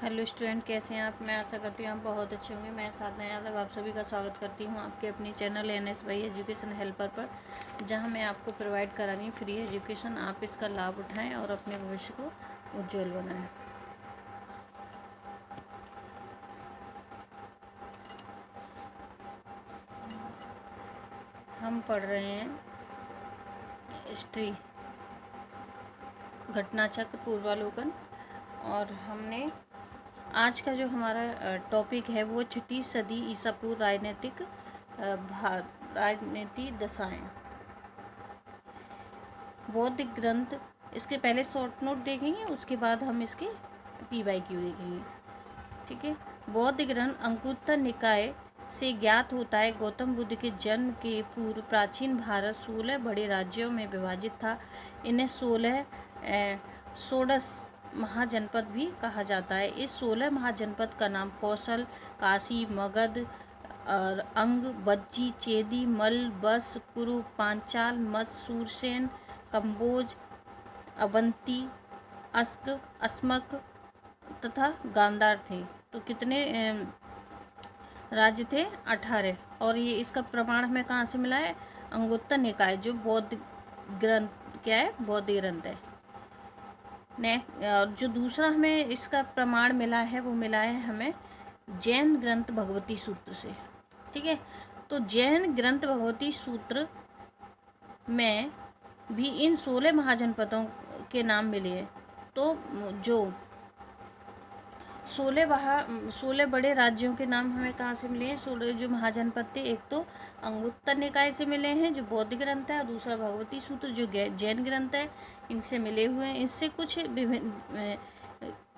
Hello student, कैसे हैं आप। मैं आशा करती हूँ आप बहुत अच्छे होंगे। मैं साधना यादव आप सभी का स्वागत करती हूँ आपके अपने चैनल NS भाई एजुकेशन हेल्पर पर, जहाँ मैं आपको प्रोवाइड करा रही हूँ फ्री एजुकेशन। आप इसका लाभ उठाएं और अपने भविष्य को उज्जवल बनाएं। हम पढ़ रहे हैं हिस्ट्री, घटना चक्र, पूर्वालोकन। और हमने आज का जो हमारा टॉपिक है वो 6ठी सदी ईसा पूर्व राजनीतिक दशाएं। बौद्ध ग्रंथ, इसके पहले शॉर्ट नोट देखेंगे, उसके बाद हम इसके PYQ देखेंगे। ठीक है। बौद्ध ग्रंथ अंगुत्तर निकाय से ज्ञात होता है गौतम बुद्ध के जन्म के पूर्व प्राचीन भारत 16 बड़े राज्यों में विभाजित था। इन्हें 16 महाजनपद भी कहा जाता है। इस 16 महाजनपद का नाम कौशल, काशी, मगध और अंग, बज्जी, चेदी, मल, बस, कुरु, पांचाल, मत्स्य, सूरसेन, कंबोज, अवंती, अस्क, अस्मक तथा गांधार थे। तो कितने राज्य थे? 18। और ये इसका प्रमाण हमें कहाँ से मिला है? अंगुत्तर निकाय, जो बौद्ध ग्रंथ, क्या है? बौद्ध ग्रंथ है। जो दूसरा हमें इसका प्रमाण मिला है वो मिला है हमें जैन ग्रंथ भगवती सूत्र से। ठीक है। तो जैन ग्रंथ भगवती सूत्र में भी इन 16 महाजनपदों के नाम मिले हैं। तो जो 16 बड़े राज्यों के नाम हमें कहाँ से मिले हैं? 16 जो महाजनपद थे, एक तो अंगुत्तर निकाय से मिले हैं जो बौद्ध ग्रंथ है, और दूसरा भगवती सूत्र जो जैन ग्रंथ है, इनसे मिले हुए हैं। इससे कुछ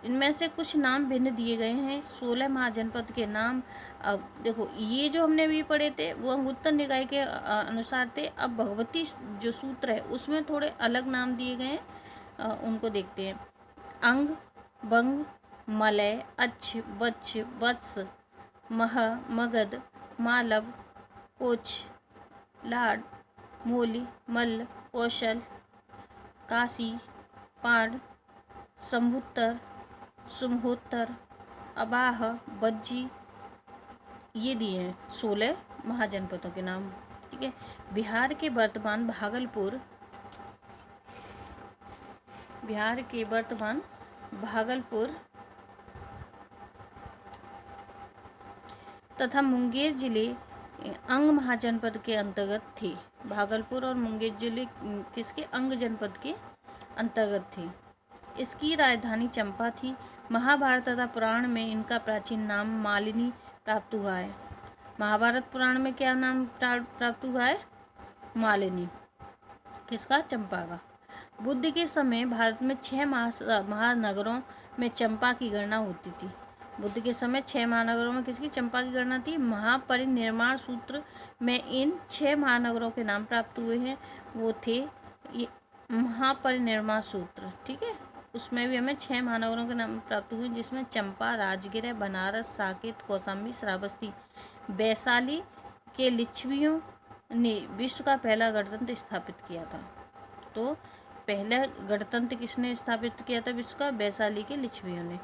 इनमें से कुछ नाम भिन्न दिए गए हैं। 16 महाजनपद के नाम, अब देखो, ये जो हमने अभी पढ़े थे वो अंगुत्तर निकाय के अनुसार थे। अब भगवती जो सूत्र है उसमें थोड़े अलग नाम दिए गए हैं, उनको देखते हैं। अंग, बंग, मलय, अच्छ, बच्छ, वत्स, मह, मगध, मालव, कोच, लाड, मोली, मल्ल, कौशल, काशी, पाड, संभुत्तर, सुमहोत्तर, अबाह, बज्जी, ये दिए हैं 16 महाजनपदों के नाम। ठीक है। बिहार के वर्तमान भागलपुर तथा मुंगेर जिले अंग महाजनपद के अंतर्गत थे। भागलपुर और मुंगेर जिले किसके? अंग जनपद के अंतर्गत थे। इसकी राजधानी चंपा थी। महाभारत तथा पुराण में इनका प्राचीन नाम मालिनी प्राप्त हुआ है। महाभारत पुराण में क्या नाम प्राप्त हुआ है? मालिनी। किसका? चंपा का। बुद्ध के समय भारत में 6 महानगरों में चंपा की गणना होती थी। बुद्ध के समय 6 महानगरों में किसकी? चंपा की गणना थी। महापरिनिर्वाण सूत्र में इन 6 महानगरों के नाम प्राप्त हुए हैं। वो थे ये महापरिनिर्वाण सूत्र। ठीक है। उसमें भी हमें 6 महानगरों के नाम प्राप्त हुए, जिसमें चंपा, राजगीर, बनारस, साकेत, कौशाम्बी, श्रावस्ती। वैशाली के लिच्छवियों ने विश्व का पहला गणतंत्र स्थापित किया था। तो पहला गणतंत्र किसने स्थापित किया था विश्व का? वैशाली के लिच्छवियों ने।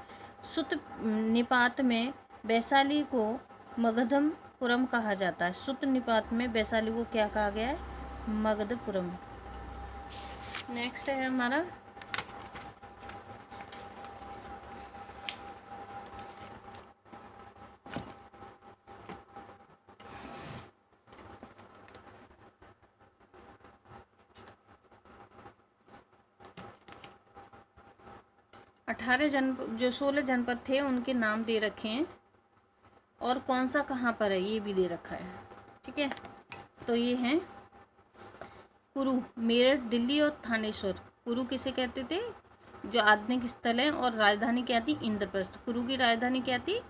सुत निपात में वैशाली को मगधपुरम कहा जाता है। सुत निपात में वैशाली को क्या कहा गया है? मगधपुरम। नेक्स्ट है हमारा जो 16 जनपद थे उनके नाम दे रखे हैं, और कौन सा कहाँ पर है ये भी दे रखा है। ठीक है। तो ये हैं कुरु, मेरठ, दिल्ली और थानेश्वर। कुरु किसे कहते थे? जो आधुनिक स्थल है, और राजधानी क्या थी? इंद्रप्रस्थ। कुरु की राजधानी क्या थी?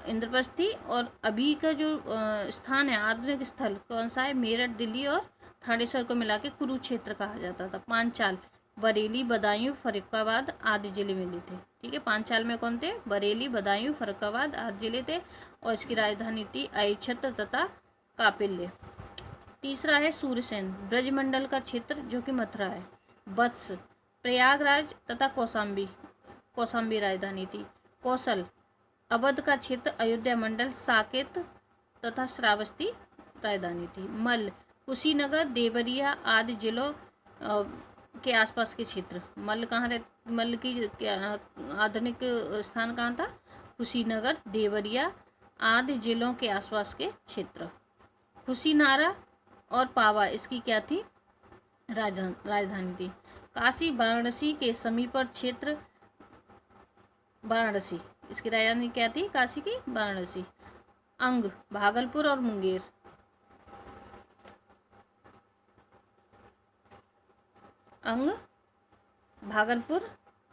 इंद्रप्रस्थ थी। और अभी का जो स्थान है, आधुनिक स्थल कौन सा है? मेरठ, दिल्ली और थानेश्वर को मिला के कुरुक्षेत्र कहा जाता था। पांचाल, बरेली, बदायूं, फरुखाबाद आदि जिले मिले थे। ठीक है। पांचाल में कौन थे? बरेली, बदायूं, फरुखाबाद आदि जिले थे, और इसकी राजधानी थी अहिच्छत्र तथा कापिल्य। तीसरा है सूरसेन, ब्रजमंडल का क्षेत्र जो कि मथुरा है। वत्स, प्रयागराज तथा कौशाम्बी राजधानी थी। कौशल अवध का क्षेत्र, अयोध्या मंडल, साकेत तथा श्रावस्ती राजधानी थी। मल्ल कुशीनगर, देवरिया आदि जिलों के आसपास के क्षेत्र। मल्ल की आधुनिक स्थान कहाँ था? कुशीनगर, देवरिया आदि जिलों के आसपास के क्षेत्र। कुशीनारा और पावा इसकी क्या थी? राजधानी थी। काशी वाराणसी के समीप क्षेत्र, वाराणसी इसकी राजधानी क्या थी? काशी की वाराणसी। अंग भागलपुर और मुंगेर। अंग भागलपुर,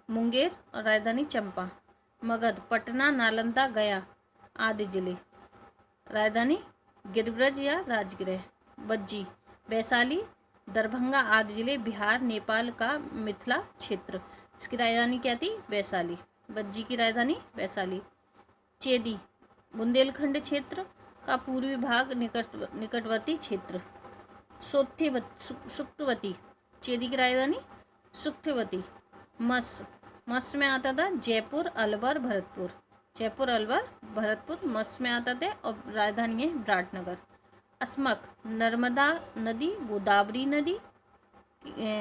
मुंगेर और राजधानी चंपा। मगध पटना, नालंदा, गया आदि जिले। राजधानी गिरिब्रज या राजगृह। बज्जी वैशाली, दरभंगा आदि जिले, बिहार, नेपाल का मिथिला क्षेत्र। इसकी राजधानी क्या थी? वैशाली। बज्जी की राजधानी वैशाली। चेदी बुंदेलखंड क्षेत्र का पूर्वी भाग, निकटवर्ती क्षेत्र। सुक्तवती चेदी की राजधानी सुक्तवती। मत्स्य में आता था जयपुर, अलवर, भरतपुर। जयपुर, अलवर, भरतपुर मत्स्य में आता था और राजधानी है विराटनगर। अस्मक नर्मदा नदी, गोदावरी नदी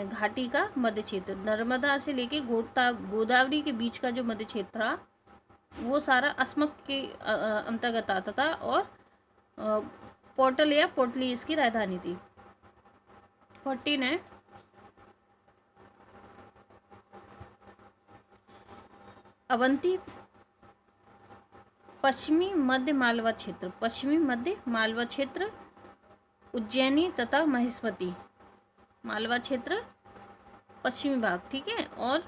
घाटी का मध्य क्षेत्र। नर्मदा से लेके गोदावरी के बीच का जो मध्य क्षेत्र था वो सारा अस्मक के अंतर्गत आता था। और पोर्टल या पोर्टली इसकी राजधानी थी। 14 है अवंती पश्चिमी मध्य मालवा क्षेत्र। पश्चिमी मध्य मालवा क्षेत्र, उज्जैनी तथा महेश्वती। मालवा क्षेत्र पश्चिमी भाग, ठीक है। और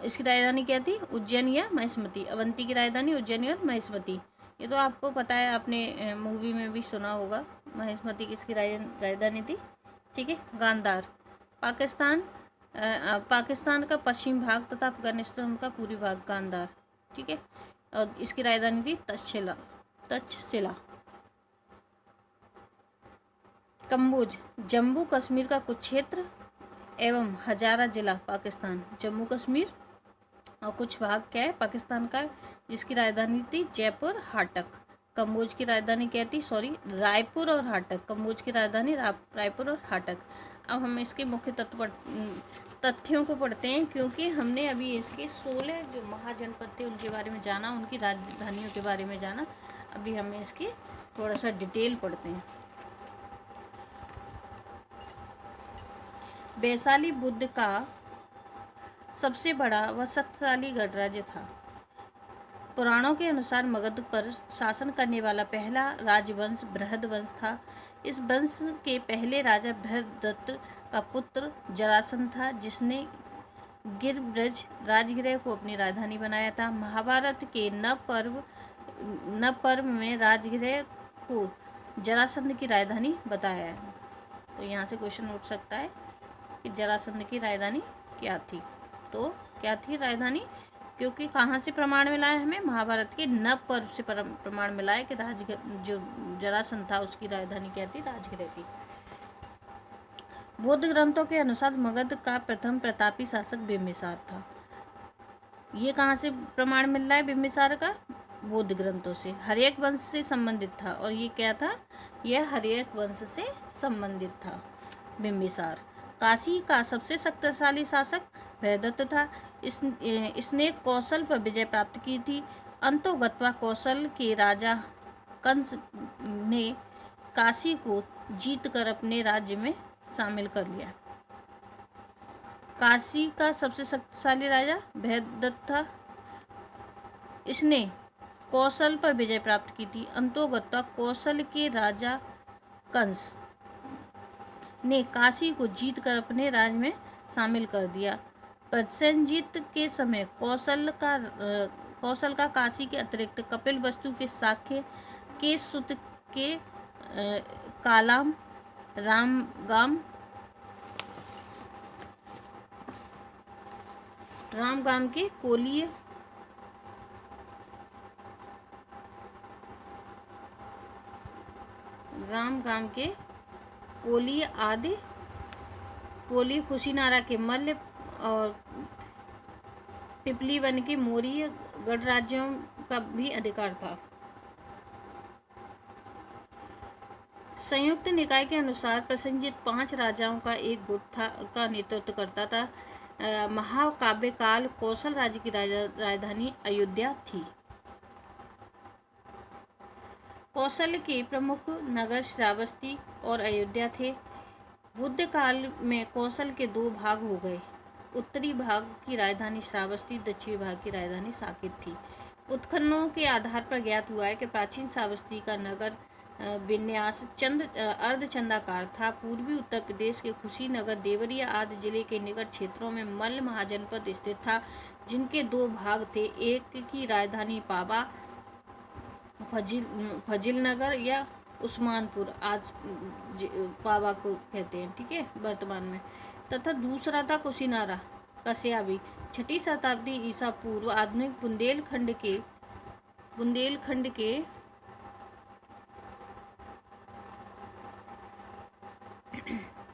इसकी राजधानी क्या थी? उज्जैन या महेश्वती। अवंती की राजधानी उज्जैन और महेश्वती। ये तो आपको पता है, आपने मूवी में भी सुना होगा। महेश्वती किसकी राजधानी थी? ठीक है। गांधार पाकिस्तान का पश्चिम भाग तथा अफगानिस्तान का पूर्वी भाग। गांधार, ठीक है। और इसकी राजधानी थी तक्षशिला। कम्बोज जम्मू कश्मीर का कुछ क्षेत्र एवं हजारा जिला, पाकिस्तान। जम्मू कश्मीर और कुछ भाग क्या है? पाकिस्तान का, जिसकी राजधानी थी जयपुर, हाटक। कम्बोज की राजधानी क्या थी? रायपुर और हाटक। कम्बोज की राजधानी रायपुर और हाटक। अब हम इसके मुख्य तथ्यों को पढ़ते हैं, क्योंकि हमने अभी इसके 16 जो महाजनपद थे उनके बारे में जाना, उनकी राजधानियों के बारे में जाना। अभी हमें इसकी थोड़ा सा डिटेल पढ़ते हैं। वैशाली बुद्ध का सबसे बड़ा व शक्तिशाली गणराज्य था। पुराणों के अनुसार मगध पर शासन करने वाला पहला राजवंश बृहद वंश था। इस वंश के पहले राजा बृहदत्त का पुत्र जरासंध था, जिसने गिरिब्रज राजगृह को अपनी राजधानी बनाया था। महाभारत के नव पर्व में राजगृह को जरासंध की राजधानी बताया है। तो यहाँ से क्वेश्चन उठ सकता है कि जरासंध की राजधानी क्या थी? तो क्या थी राजधानी? क्योंकि कहाँ से प्रमाण मिला है हमें? महाभारत के नव पर्व से प्रमाण मिला है कि जो जरासंध था उसकी राजधानी क्या थी? राजगृह थी। बौद्ध ग्रंथों के अनुसार मगध का प्रथम प्रतापी शासक बिम्बिसार था। ये कहाँ से प्रमाण मिल रहा है बिम्बिसार का? बौद्ध ग्रंथों से। हर्यक वंश से संबंधित था। और ये क्या था? यह हर्यक वंश से संबंधित था बिम्बिसार। काशी का सबसे शक्तिशाली शासक बृहदत्त था। इसने कौशल पर विजय प्राप्त की थी। अंतोगत्वा कौशल के राजा कंस ने काशी को जीतकर अपने राज्य में शामिल कर लिया। काशी का सबसे शक्तिशाली राजा बृहदत्त था। इसने कौशल पर विजय प्राप्त की थी। अंतोगत्वा कौशल के राजा कंस ने काशी को जीतकर अपने राज्य में शामिल कर दिया। प्रसेनजीत के समय कौशल का काशी के अतिरिक्त कपिलवस्तु के साक्य के सुत के कालाम रामगाम के कोलीय आदि कोली, कुशीनारा के मल्ल और पिपली वन के मौर्य गणराज्यों का भी अधिकार था। संयुक्त निकाय के अनुसार प्रसेनजित 5 राजाओं का एक गुट था का नेतृत्व करता था। महाकाव्य काल कौशल राज्य की राजधानी अयोध्या थी। कौशल के प्रमुख नगर श्रावस्ती और अयोध्या थे। बुद्ध काल में कौशल के 2 भाग हो गए। उत्तरी भाग की राजधानी श्रावस्ती, दक्षिणी भाग की राजधानी साकेत थी। उत्खननों के आधार पर ज्ञात हुआ है कि प्राचीन श्रावस्ती का नगर विन्यास अर्धचंदाकार था। पूर्वी उत्तर प्रदेश के कुशीनगर, देवरिया आदि जिले के निकट क्षेत्रों में मल्ल महाजनपद स्थित था, जिनके 2 भाग थे। एक की राजधानी पाबा फजीलनगर या उस्मानपुर, आज पाबा को कहते हैं, ठीक है, वर्तमान में, तथा दूसरा था कुशीनारा कस्याबी। 6ठी शताब्दी ईसा पूर्व आधुनिक बुंदेलखंड के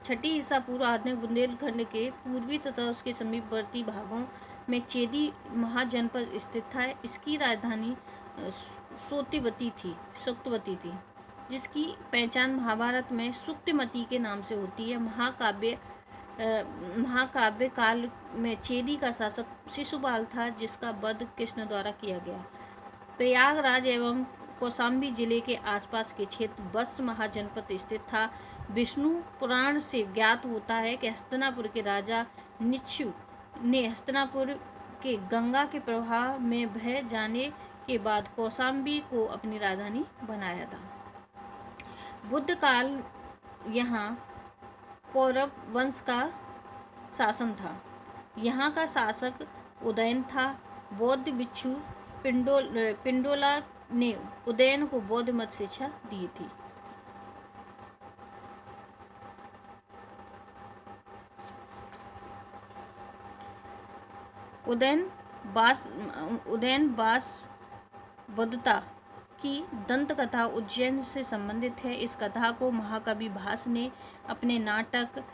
6ठी ईसा पूर्व आधुनिक बुंदेलखंड के पूर्वी तथा उसके समीपवर्ती भागों में चेदी महाजनपद स्थित था। इसकी राजधानी सोत्तिवती थी, जिसकी पहचान महाभारत में सुक्तिमती के नाम से होती है। महाकाव्य काल में चेदी का शासक शिशुपाल था, जिसका वध कृष्ण द्वारा किया गया। प्रयागराज एवं कौशाम्बी जिले के आसपास के क्षेत्र वत्स महाजनपद स्थित था। विष्णु पुराण से ज्ञात होता है कि हस्तिनापुर के राजा निच्छु ने हस्तिनापुर के गंगा के प्रवाह में बह जाने के बाद कौशाम्बी को अपनी राजधानी बनाया था। बुद्ध काल यहाँ पौरव वंश का शासन था। यहाँ का शासक उदयन था। बौद्ध भिक्षु पिंडोला ने उदयन को बौद्ध मत शिक्षा दी थी। उदयन बास बौद्धता की दंत कथा उज्जैन से संबंधित है। इस कथा को महाकवि भास ने अपने नाटक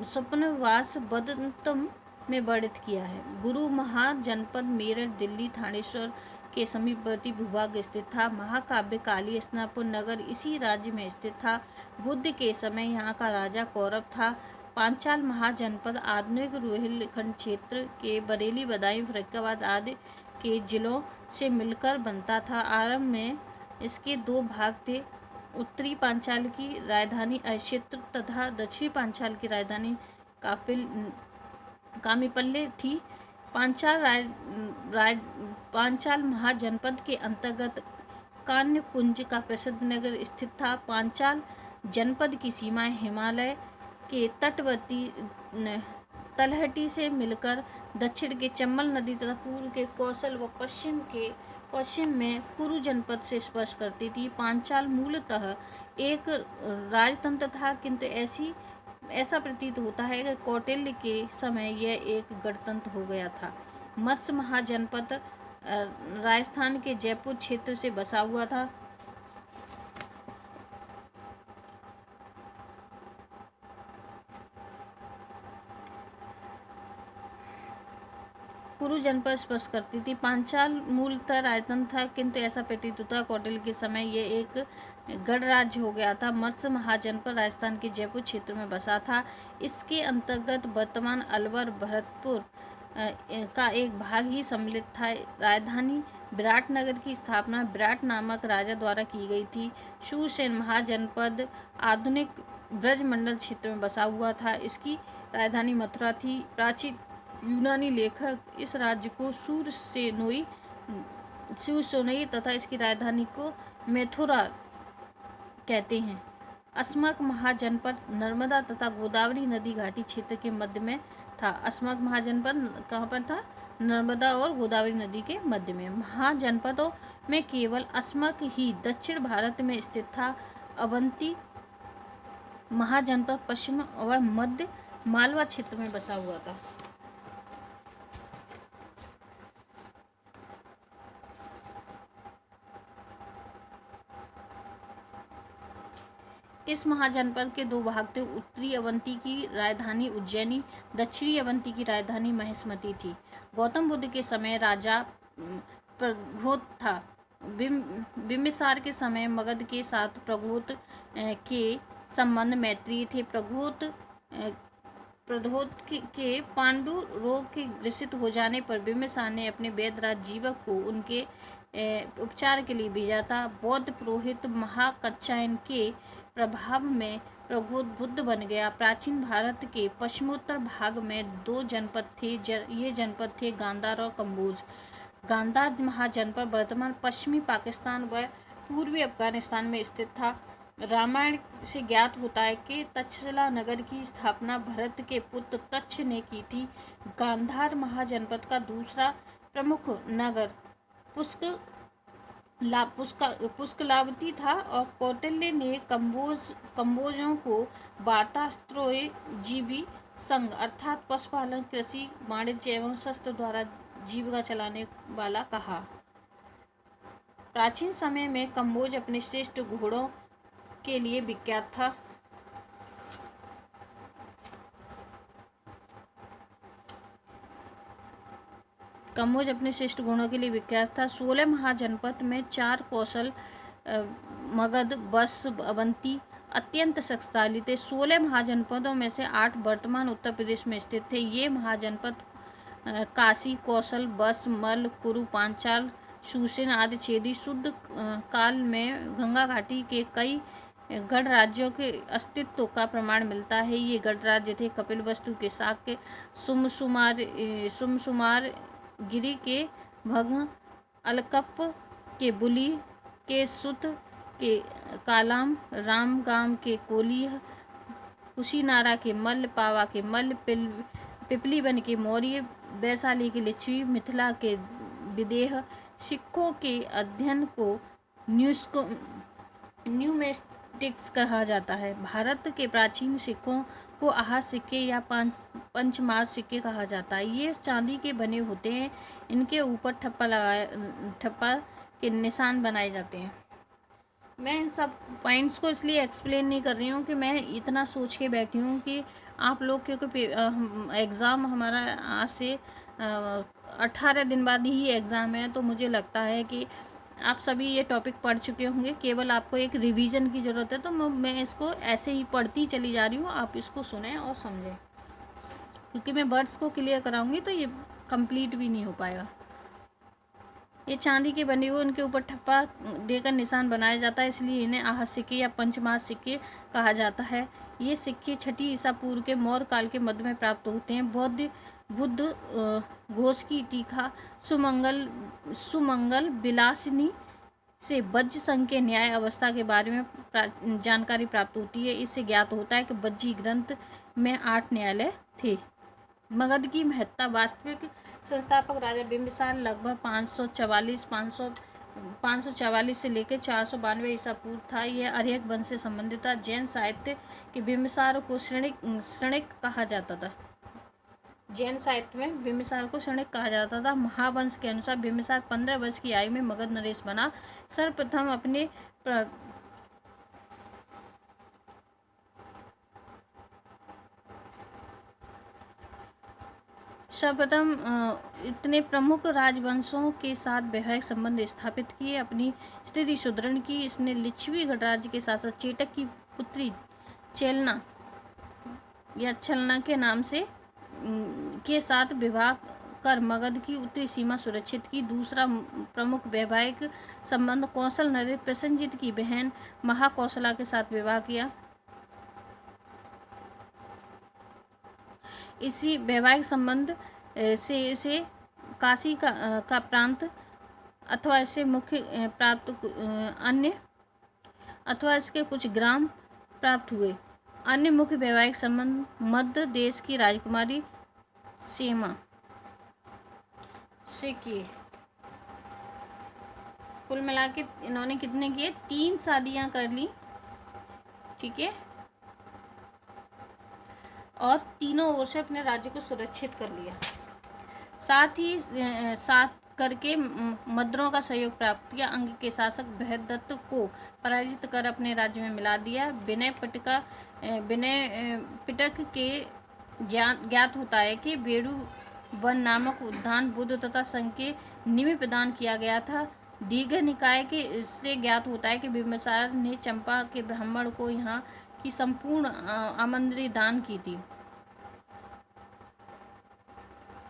स्वप्नवास बदंतम में वर्णित किया है। गुरु महाजनपद मेरठ, दिल्ली, थानेश्वर के समीपवर्ती भूभाग स्थित था। महाकाव्य काली हस्तिनापुर नगर इसी राज्य में स्थित था। बुद्ध के समय यहाँ का राजा कौरव था। पांचाल महाजनपद आधुनिक रोहिलखंड क्षेत्र के बरेली, बदायूं, फर्रुखाबाद आदि के जिलों से मिलकर बनता था। आरंभ में इसके 2 भाग थे। उत्तरी पांचाल की राजधानी अक्षेत्र तथा दक्षिणी पांचाल की राजधानी कामीपल्ले थी। पांचाल महाजनपद के अंतर्गत कान्यकुंज का प्रसिद्ध नगर स्थित था। पांचाल जनपद की सीमाएं हिमालय के तटवर्ती तलहटी से मिलकर दक्षिण के चंबल नदी तथा पूर्व के कौशल व पश्चिम में कुरु जनपद से स्पर्श करती थी। पांचाल मूलतः एक राजतंत्र था, किंतु ऐसा प्रतीत होता है कि कौटिल्य के समय यह एक गणतंत्र हो गया था। मत्स्य महाजनपद राजस्थान के जयपुर क्षेत्र से बसा हुआ था। कुरु जनपद स्पर्श करती थी। पांचाल मूलतः राजतंत्र था, किंतु ऐसा प्रतीत होता है कौटिल्य के समय यह एक गणराज्य हो गया था। मत्स्य महाजनपद राजस्थान के जयपुर क्षेत्र में बसा था। इसके अंतर्गत वर्तमान अलवर, भरतपुर का एक भाग ही सम्मिलित था। राजधानी विराटनगर की स्थापना विराट नामक राजा द्वारा की गई थी। शूरसेन महाजनपद आधुनिक ब्रजमंडल क्षेत्र में बसा हुआ था। इसकी राजधानी मथुरा थी। प्राचीन यूनानी लेखक इस राज्य को सूरसेनोई तथा इसकी राजधानी को मैथुरा कहते हैं। अस्मक महाजनपद नर्मदा तथा गोदावरी नदी घाटी क्षेत्र के मध्य में था। अस्मक महाजनपद कहाँ पर था? नर्मदा और गोदावरी नदी के मध्य में। महाजनपदों में केवल अस्मक ही दक्षिण भारत में स्थित था। अवंती महाजनपद पश्चिम व मध्य मालवा क्षेत्र में बसा हुआ था। इस महाजनपद के 2 भाग थे। उत्तरी अवंती की राजधानी उज्जैनी, दक्षिणी अवंती की राजधानी महिष्मती थी। गौतम बुद्ध के समय राजा प्रघोत था। बिम्बिसार के समय मगध के साथ प्रघोत के संबंध मैत्रीय थे। प्रघोत के पांडु रोग के ग्रसित हो जाने पर बिम्बिसार ने अपने वैद्यराज जीवक को उनके उपचार के लिए भेजा था। बौद्ध पुरोहित महाकच्छायन के प्रभाव में प्रघोत बुद्ध बन गया। प्राचीन भारत के पश्चिमोत्तर भाग में 2 जनपद थे। ये जनपद थे गांधार और कम्बोज। गांधार महाजनपद वर्तमान पश्चिमी पाकिस्तान व पूर्वी अफगानिस्तान में स्थित था। रामायण से ज्ञात होता है कि तक्षशिला नगर की स्थापना भरत के पुत्र तक्ष ने की थी। गांधार महाजनपद का दूसरा प्रमुख नगर पुष्कलावती था और कौटिल्य ने कम्बोजों को वार्तास्त्रोय जीवी संघ अर्थात पशुपालन, कृषि, वाणिज्य एवं शस्त्र द्वारा जीविका चलाने वाला कहा। प्राचीन समय में कम्बोज अपने श्रेष्ठ घोड़ों के लिए विख्यात था। कम्बोज अपने श्रेष्ठ गुणों के लिए विख्यात था। 16 महाजनपद में 4 कौशल मगध, बस, अवंती अत्यंत शक्तिशाली थे। 16 महाजनपदों में से 8 वर्तमान उत्तर प्रदेश में स्थित थे। ये महाजनपद काशी, कौशल, बस, मल्ल, कुरु, पांचाल, शूषण आदि छेदी शुद्ध काल में गंगा घाटी के कई गढ़ राज्यों के अस्तित्व का प्रमाण मिलता है। ये गढ़ राज्य थे कपिलवस्तु के शाक्य, सुमसुमार गिरी के भग, अलकप के बुली, के सुत के कालाम, रामगाम के कोलिय, कुशीनारा के मल्ल, पावा के मल्ल, पिपलीवन के मौर्य, वैशाली के लिच्छवी, मिथिला के विदेह। सिक्कों के अध्ययन को न्यूमेस्टिक्स कहा जाता है। भारत के प्राचीन सिक्कों को आहत सिक्के या पंचमार सिक्के कहा जाता है। ये चांदी के बने होते हैं। इनके ऊपर ठप्पा के निशान बनाए जाते हैं। मैं इन सब पॉइंट्स को इसलिए एक्सप्लेन नहीं कर रही हूँ कि मैं इतना सोच के बैठी हूँ कि आप लोग, क्योंकि एग्ज़ाम हमारा आज से 18 दिन बाद ही एग्ज़ाम है, तो मुझे लगता है कि आप सभी ये टॉपिक पढ़ चुके होंगे। केवल आपको एक रिवीजन की ज़रूरत है। तो मैं इसको ऐसे ही पढ़ती चली जा रही हूँ, आप इसको सुनें और समझें, क्योंकि मैं वर्ड्स को क्लियर कराऊंगी तो ये कंप्लीट भी नहीं हो पाएगा। ये चांदी के बने हुए, उनके ऊपर ठप्पा देकर निशान बनाया जाता है, इसलिए इन्हें आहत सिक्के या पंचमार सिक्के कहा जाता है। ये सिक्के 6ठी ईसा पूर्व के मौर्य काल के मध्य में प्राप्त होते हैं। बुद्ध घोष की टीका सुमंगल विलासिनी से वज्र संघ के न्याय अवस्था के बारे में जानकारी प्राप्त होती है। इससे ज्ञात होता है कि वज्जी ग्रंथ में 8 न्यायालय थे। मगध की महत्ता। वास्तविक संस्थापक राजा बिम्बिसार लगभग 544 से लेकर 492 ईसा पूर्व था। यह अर्यक वंश से संबंधित था। जैन साहित्य के बिम्बिसार को श्रेणिक कहा जाता था। जैन साहित्य में बिम्बिसार को श्रेणिक कहा जाता था। महावंश के अनुसार बिम्बिसार 15 वर्ष की आयु में मगध नरेश बना। सर्वप्रथम इतने प्रमुख राजवंशों के साथ वैवाहिक संबंध स्थापित किए, अपनी स्थिति सुदृढ़ की। इसने लिच्छवी गणराज्य के साथ साथ चेटक की पुत्री चेलना या छलना के नाम से के साथ विवाह कर मगध की उत्तरी सीमा सुरक्षित की। दूसरा प्रमुख वैवाहिक संबंध कौशल नरेश प्रसेनजीत की बहन महाकौशला के साथ विवाह किया। इसी वैवाहिक संबंध से काशी का प्रांत अथवा इससे मुख्य प्राप्त अन्य अथवा इसके कुछ ग्राम प्राप्त हुए। अन्य मुख्य वैवाहिक संबंध मध्य देश की राजकुमारी सेमा से किए। कुल मिला के इन्होंने कितने किए? 3 शादियां कर ली, ठीक है, और तीनों ओर से अपने राज्य को सुरक्षित कर लिया। साथ ही करके मद्रों का सहयोग प्राप्त किया। अंग के शासक बृहदत्त को पराजित कर अपने राज्य में मिला दिया। विनय पिटक के ज्ञात होता है कि बेड़ू वन नामक उद्यान बुद्ध तथा संघ के निमित्त प्रदान किया गया था। दीर्घ निकाय के इससे ज्ञात होता है कि बिम्बिसार ने चंपा के ब्राह्मण को यहाँ की संपूर्ण आमंत्री दान की थी।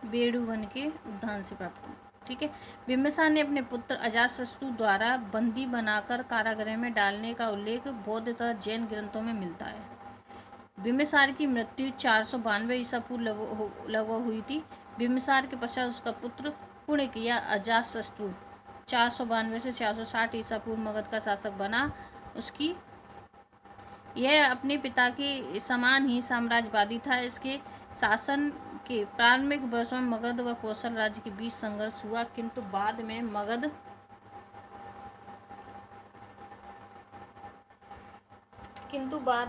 बेड़ू वन के उद्यान से प्राप्त, ठीक है। बिम्बिसार ने अपने पुत्र अजातशत्रु द्वारा बंदी बनाकर कारागृह में डालने का उल्लेख बौद्ध तथा जैन ग्रंथों में मिलता है। बिम्बिसार की मृत्यु 492 ईसा पूर्व लगभग हुई थी। बिम्बिसार के पश्चात उसका पुत्र पुण्यक या अजातशत्रु 492 से 460 ईसा पूर्व मगध का शासक बना। उसकी यह अपने पिता के समान ही साम्राज्यवादी था। इसके शासन के प्रारंभिक वर्षों में मगध व कौशल राज्य के बीच संघर्ष हुआ, किंतु बाद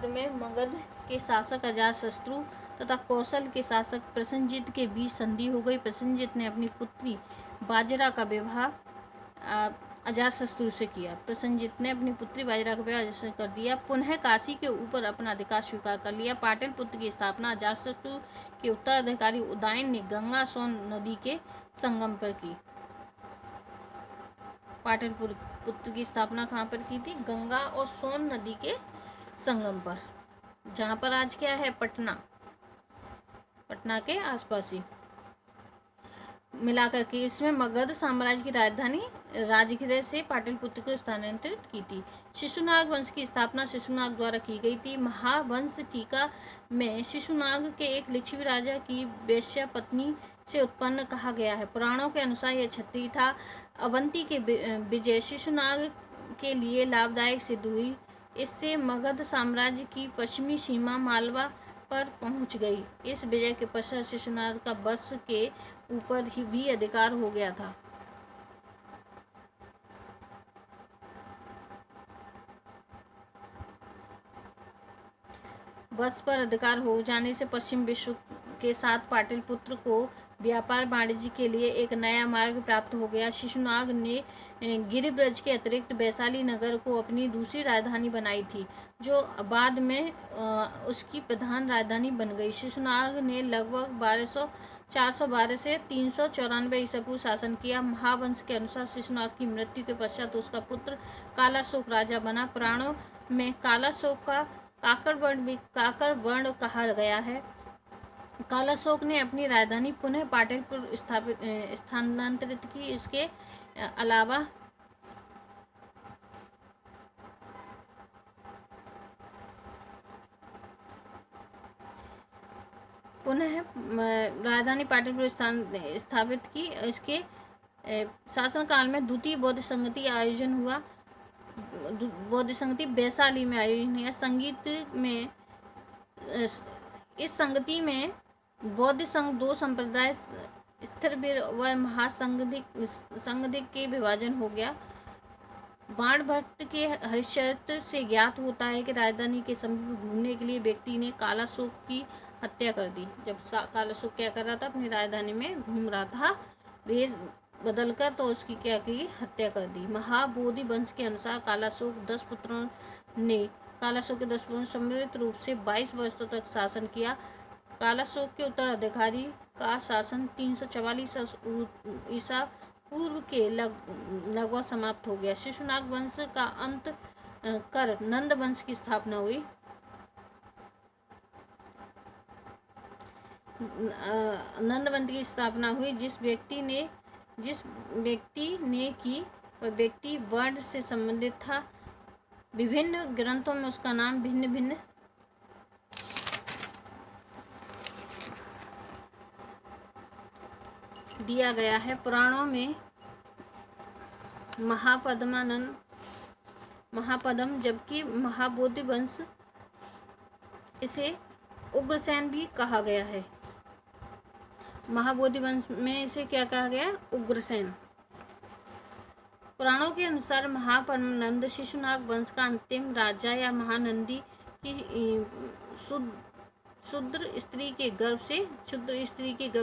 में मगध के शासक अजातशत्रु तथा कौशल के शासक प्रसेनजित के बीच संधि हो गई। प्रसेनजित ने अपनी पुत्री बाजरा का विवाह अजातशत्रु से किया। प्रसेनजित ने अपनी पुत्री बाजरा का विवाह अजातशत्रु से कर दिया। पुनः काशी के ऊपर अपना अधिकार स्वीकार कर लिया। पाटलिपुत्र की स्थापना अजातशत्रु के उत्तराधिकारी उदयन ने गंगा सोन नदी के संगम पर की। पाटलिपुत्र की स्थापना कहाँ पर की थी? गंगा और सोन नदी के संगम पर, जहाँ पर आज क्या है? पटना के आसपास ही मिलाकर के इसमें मगध साम्राज्य की राजधानी राजगृह से पाटलिपुत्र को स्थानांतरित की थी। शिशुनाग वंश की स्थापना शिशुनाग द्वारा की गई थी। महावंश टीका में शिशुनाग के एक लिच्छवी राजा की वेश्या पत्नी से उत्पन्न कहा गया है। पुराणों के अनुसार यह क्षत्रिय था। अवंती के विजय शिशुनाग के लिए लाभदायक सिद्ध हुई। इससे मगध साम्राज्य की पश्चिमी सीमा मालवा पर पहुंच गई। इस विजय के पश्चात शिशुनाग का वंश के ऊपर ही भी अधिकार हो गया था। वंश पर अधिकार हो जाने से पश्चिम विश्व के साथ पाटलिपुत्र को व्यापार वाणिज्य के लिए एक नया मार्ग प्राप्त हो गया। शिशुनाग ने गिरिब्रज के अतिरिक्त वैशाली नगर को अपनी दूसरी राजधानी बनाई थी, जो बाद में उसकी प्रधान राजधानी बन गई। शिशुनाग ने लगभग 412 से 394 ईसा पूर्व शासन किया। महावंश के अनुसार शिशुनाग की मृत्यु के पश्चात उसका पुत्र कालाशोक राजा बना। पुराणों में कालाशोक का काकर वर्ण कहा गया है। कालाशोक ने अपनी राजधानी पुनः पाटलिपुत्र स्थानांतरित की। इसके अलावा पुनः राजधानी पाटलिपुत्र स्थापित की। इसके शासनकाल में द्वितीय बौद्ध संगति आयोजन हुआ। बौद्ध संगति वैशाली में आयोजन हुआ। संगीत में इस संगति में बौद्ध संघ दो संप्रदाय स्थिरवीर व महासंघिक के विभाजन हो गया। बाणभट्ट के हरिश्चरित्र से ज्ञात होता है कि राजधानी के समीप घूमने के लिए व्यक्ति ने कालाशोक की हत्या कर दी। जब कालाशोक क्या कर रहा था? अपनी राजधानी में घूम रहा था वेश बदलकर, तो उसकी क्या की? हत्या कर दी। महाबोधि वंश के अनुसार कालाशोक के 10 पुत्रों ने सम्मिलित रूप से 22 वर्षों तक शासन किया। कालाशोक के उत्तराधिकारी का शासन 344 ईसा पूर्व के लगभग समाप्त हो गया। शिशुनाग वंश का अंत कर नंद वंश की स्थापना हुई। नंद वंश की स्थापना हुई। जिस व्यक्ति ने की वह व्यक्ति वर्ण से संबंधित था। विभिन्न ग्रंथों में उसका नाम भिन्न भिन्न दिया गया है। पुराणों में महापद्म, जबकि महाबोधि वंश इसे उग्रसेन भी कहा गया है। महाबोधि वंश में इसे क्या कहा गया? उग्रसेन। पुराणों के अनुसार महापद्मनंद शिशुनाग वंश का अंतिम राजा या महानंदी की क्षुद्र स्त्री के गर्भ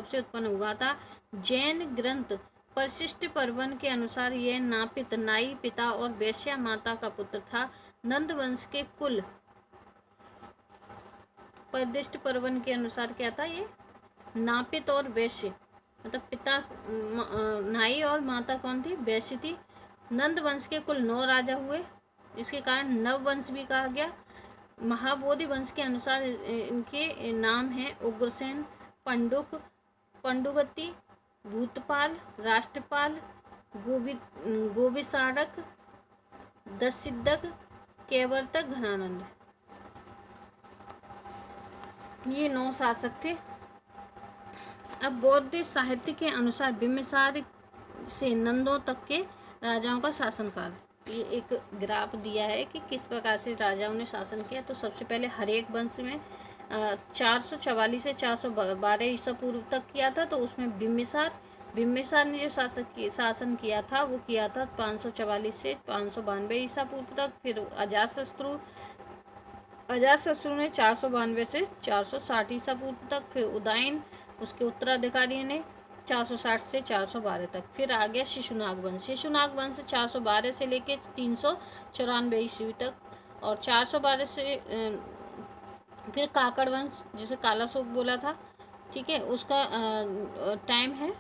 से उत्पन्न हुआ था। जैन ग्रंथ परिशिष्ट पर्वन के अनुसार यह नापित नाई पिता और वैश्या माता का पुत्र था। नंद वंश के कुल परिशिष्ट पर्वन के अनुसार क्या था, ये नापित और वैश्य, मतलब पिता नाई और माता कौन थी, वैश्य थी। नंद वंश के कुल 9 राजा हुए, इसके कारण नव वंश भी कहा गया। महाबोधि वंश के अनुसार इनके नाम हैं उग्रसेन, पंडुक, पंडुगति, भूतपाल, राष्ट्रपाल, गोविसाडक, दसिद्धक, कैवर्तक, घनानंद। ये 9 शासक थे। अब बौद्ध साहित्य के अनुसार बिम्बिसार से नंदों तक के राजाओं का शासनकाल, ये एक ग्राफ दिया है कि किस प्रकार से राजाओं ने शासन किया। तो सबसे पहले हरेक वंश में 444 से 412 ईसा पूर्व तक किया था। तो उसमें बिम्बिसार ने जो शासन किया था वो किया था 544 से 592 ईसा पूर्व तक। फिर अजातशत्रु ने 492 से 460 ईसा पूर्व तक। फिर उदयन उसके उत्तराधिकारी ने 460 से 412 तक। फिर आ गया शिशुनाग वंश। शिशुनाग वंश 412 से लेके 394 ईस्वी तक। और 412 से फिर काकड़ वंश, जिसे काला शोक बोला था, ठीक है, उसका टाइम है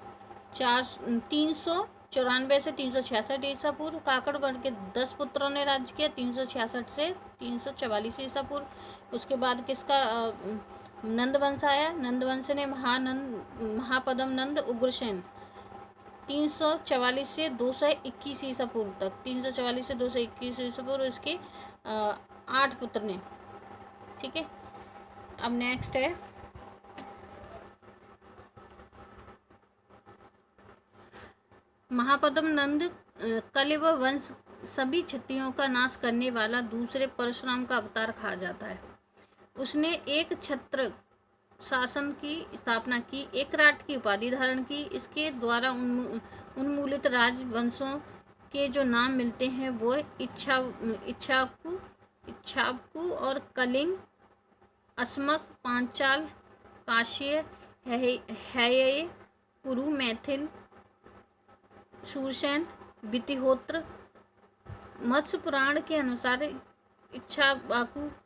394 से 366 ईसा पूर्व। काकड़ वंश के 10 पुत्रों ने राज्य किया 366 से 344 ईसा पूर्व। उसके बाद किसका नंद वंश आया। नंद वंश ने महापद्म नंद उग्रसेन 344 से 221 ईसा पूर्व तक, 344 से 221 ईसा पूर्व इसके 8 पुत्र ने, ठीक है। अब नेक्स्ट है महापद्म नंद कलिव वंश, सभी क्षत्रियों का नाश करने वाला दूसरे परशुराम का अवतार कहा जाता है। उसने एक छत्र शासन की स्थापना की, एक राट की उपाधि धारण की। इसके द्वारा उन्मूलित राजवंशों के जो नाम मिलते हैं वो इच्छाकु और कलिंग, अस्मक, पांचाल, काश्य, हैय, कुरु, मैथिल, शूरसेन, वितिहोत्र। मत्स्य पुराण के अनुसार इच्छाकु